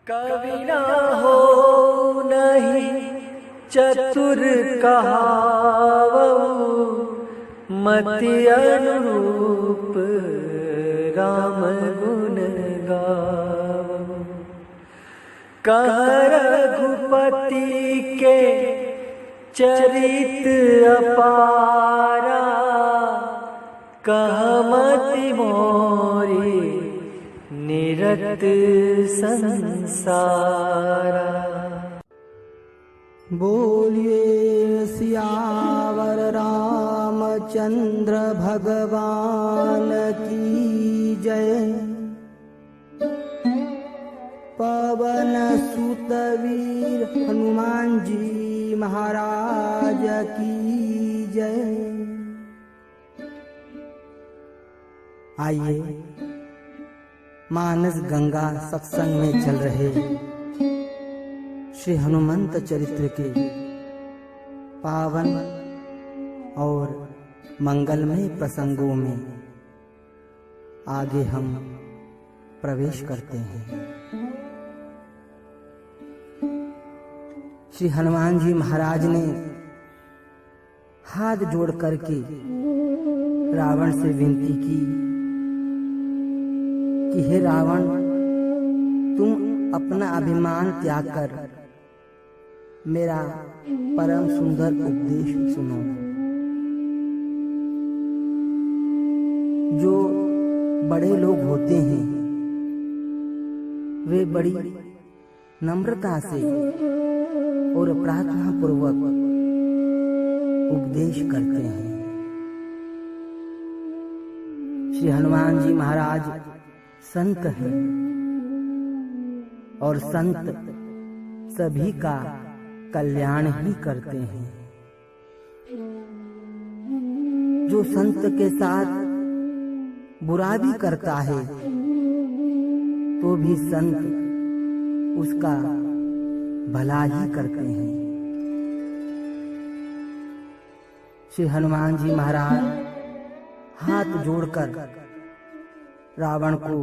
कवि ना हो नहीं चतुर कहावऊ, मति अनुरूप राम गुण गावऊ। कह रघुपति के चरित अपारा, कह मति मोरी निरत संसारा। बोलिए सियावर रामचंद्र भगवान की जय। पवन सुत वीर हनुमान जी महाराज की जय। आइए मानस गंगा सत्संग में चल रहे श्री हनुमंत चरित्र के पावन और मंगलमय प्रसंगों में आगे हम प्रवेश करते हैं। श्री हनुमान जी महाराज ने हाथ जोड़ करके रावण से विनती की कि हे रावण, तुम अपना अभिमान त्याग कर मेरा परम सुंदर उपदेश सुनो। जो बड़े लोग होते हैं वे बड़ी नम्रता से और प्रार्थना पूर्वक उपदेश करते हैं। श्री हनुमान जी महाराज संत हैं और संत सभी का कल्याण ही करते हैं। जो संत के साथ बुरा भी करता है तो भी संत उसका भला ही करते हैं। श्री हनुमान जी महाराज हाथ जोड़कर रावण को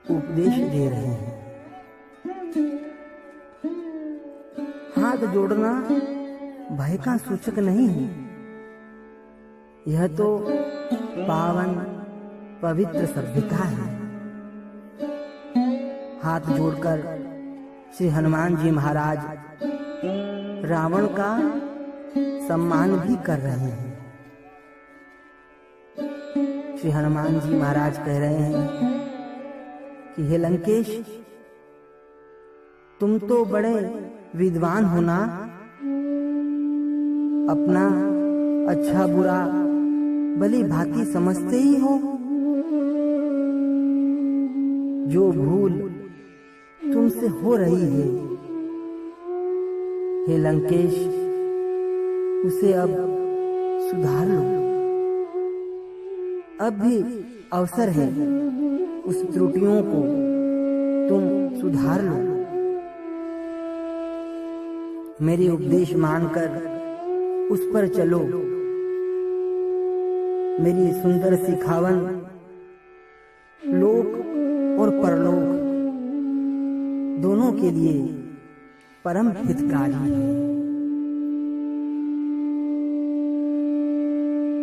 उपदेश दे रहे हैं। हाथ जोड़ना भय का सूचक नहीं है, यह तो पावन पवित्र सभ्यता है। हाथ जोड़कर श्री हनुमान जी महाराज रावण का सम्मान भी कर रहे हैं। श्री हनुमान जी महाराज कह रहे हैं कि हे लंकेश, तुम तो बड़े विद्वान हो ना, अपना अच्छा बुरा भली भांति समझते ही हो। जो भूल तुमसे हो रही है हे लंकेश, उसे अब सुधार लो। अब भी अवसर है, उस त्रुटियों को तुम सुधार लो। मेरी उपदेश मानकर उस पर चलो। मेरी सुंदर सिखावन लोक और परलोक दोनों के लिए परम हितकारी है।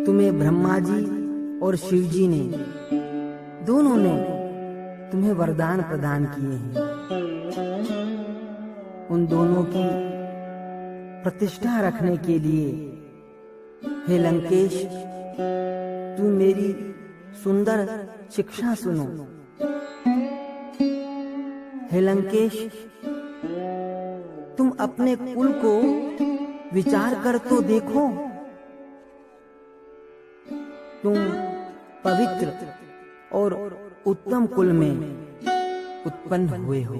तुम्हें ब्रह्मा जी और शिव जी ने दोनों ने तुम्हें वरदान प्रदान किए हैं। उन दोनों की प्रतिष्ठा रखने के लिए हे लंकेश, तू मेरी सुंदर शिक्षा सुनो। हे लंकेश, तुम अपने कुल को विचार कर तो देखो। तुम पवित्र और उत्तम कुल में उत्पन्न हुए हो।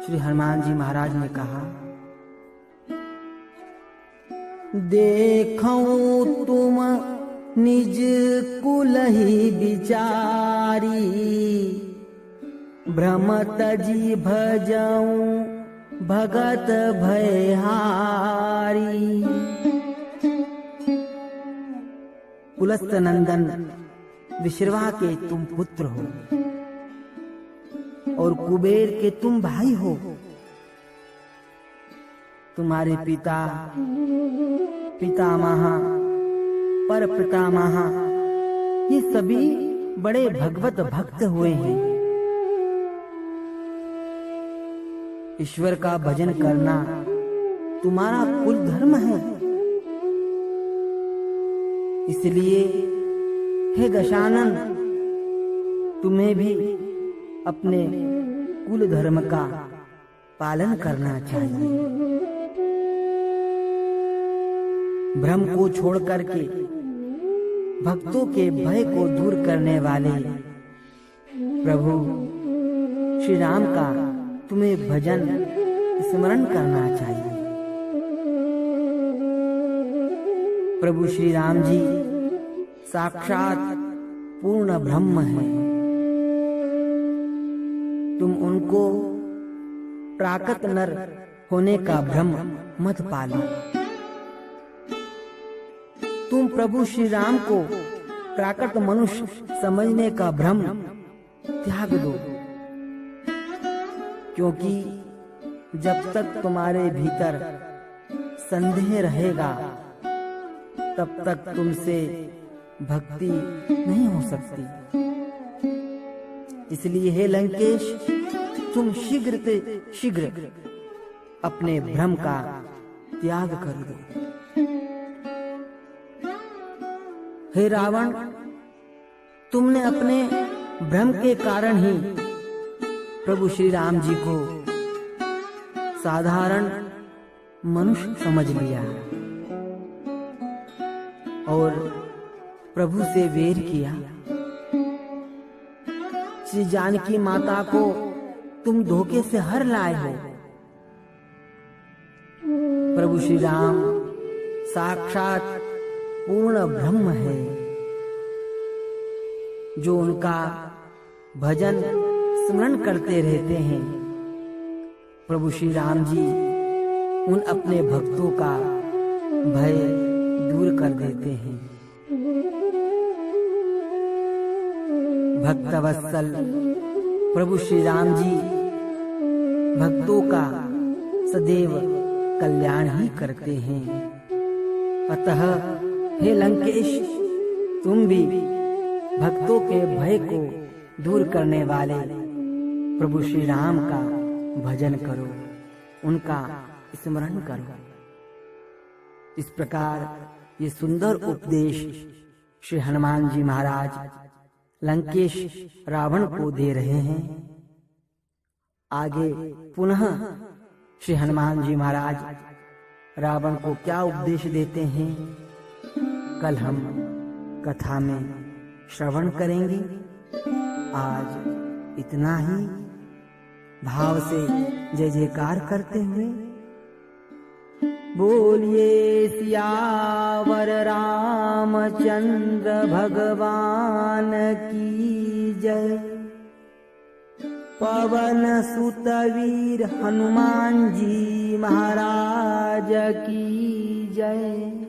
श्री हनुमान जी महाराज ने कहा, देखूं तुम निज कुल ही विचारी, भ्रमत जी भजऊं भगत भयहारी। पुलस्त नंदन विश्रवा के तुम पुत्र हो। और कुबेर के तुम भाई हो। तुम्हारे पिता, पितामह, पर पितामह ये सभी बड़े भगवत भक्त हुए हैं। ईश्वर का भजन करना तुम्हारा कुल धर्म है। इसलिए हे दशानन, तुम्हें भी अपने कुल धर्म का पालन करना चाहिए। भ्रम को छोड़ करके भक्तों के भय को दूर करने वाले प्रभु श्री राम का तुम्हें भजन स्मरण करना चाहिए। प्रभु श्री राम जी साक्षात पूर्ण ब्रह्म है। तुम उनको प्राकृत नर होने का भ्रम मत पालो। तुम प्रभु श्री राम को प्राकृत मनुष्य समझने का भ्रम त्याग दो, क्योंकि जब तक तुम्हारे भीतर संदेह रहेगा तब तक तुमसे भक्ति नहीं हो सकती। इसलिए हे लंकेश, तुम शीघ्र से शीघ्र अपने भ्रम का त्याग कर दो। हे रावण, तुमने अपने भ्रम के कारण ही प्रभु श्री राम जी को साधारण मनुष्य समझ लिया और प्रभु से वेर किया। श्री जानकी माता को तुम धोखे से हर लाए हो। प्रभु श्री राम साक्षात पूर्ण ब्रह्म है, जो उनका भजन स्मरण करते रहते हैं। प्रभु श्री राम जी उन अपने भक्तों का भय दूर कर देते हैं। भक्तवत्सल प्रभु श्री राम जी भक्तों का सदैव कल्याण ही करते हैं। अतः हे लंकेश, तुम भी भक्तों के भय को दूर करने वाले प्रभु श्री राम का भजन करो, उनका स्मरण करो। इस प्रकार ये सुंदर उपदेश श्री हनुमान जी महाराज लंकेश रावण को दे रहे हैं। आगे पुनः श्री हनुमान जी महाराज रावण को क्या उपदेश देते हैं, कल हम कथा में श्रवण करेंगे। आज इतना ही। भाव से जय जयकार करते हुए बोलिए सियावर रामचंद्र भगवान की जय। पवन सुत वीर हनुमान जी महाराज की जय।